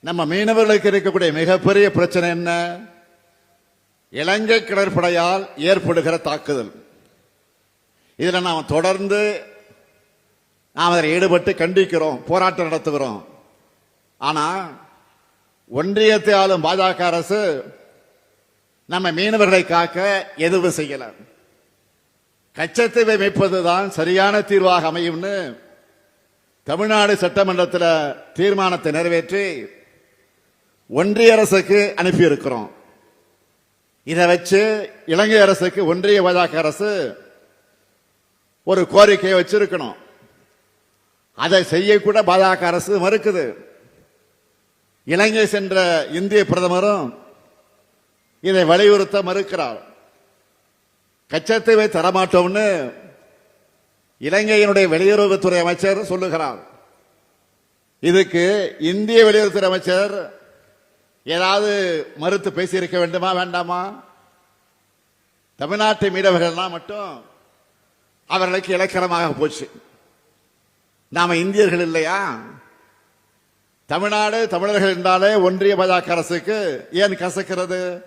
நம்ம மீனவர்களுக்கு இருக்கக்கூடிய மிகப்பெரிய பிரச்சனை என்ன? இலங்கை கடற்படையால் ஏற்படுகிற தாக்குதல். இதில் நாம் தொடர்ந்து அதில் ஈடுபட்டு கண்டிக்கிறோம், போராட்டம் நடத்துகிறோம். ஆனா ஒன்றியத்தை ஆளும் பாஜக அரசு நம்ம மீனவர்களை காக்க எதுவும் செய்யல. கச்சத்தீவை மீட்பதுதான் சரியான தீர்வாக அமையும்னு தமிழ்நாடு சட்டமன்றத்தில் தீர்மானத்தை நிறைவேற்றி ஒன்றிய அரசுக்கு அனுப்பி இருக்கிறோம். இதை வச்சு இலங்கை அரசுக்கு ஒன்றிய பாஜக அரசு ஒரு கோரிக்கையை வச்சிருக்கணும். அதை செய்யக்கூட பாஜக அரசு மறுக்குது. இலங்கை சென்ற இந்திய பிரதமரும் இதை வலியுறுத்த மறுக்கிறார். கச்சத்தீவை தரமாட்டோம்னு இலங்கையினுடைய வெளியுறவுத்துறை அமைச்சர் சொல்லுகிறார். இதுக்கு இந்திய வெளியுறவுத்துறை அமைச்சர் ஏதாவது மறுத்து பேசியிருக்க வேண்டுமா வேண்டாமா? தமிழ்நாட்டு மீனவர்கள்லாம் மட்டும் அவர்களுக்கு இலக்கணமாக போச்சு. நாம இந்தியர்கள் இல்லையா? தமிழ்நாடு தமிழர்கள் என்றாலே ஒன்றிய பாஜக அரசுக்கு ஏன் கசக்கிறது?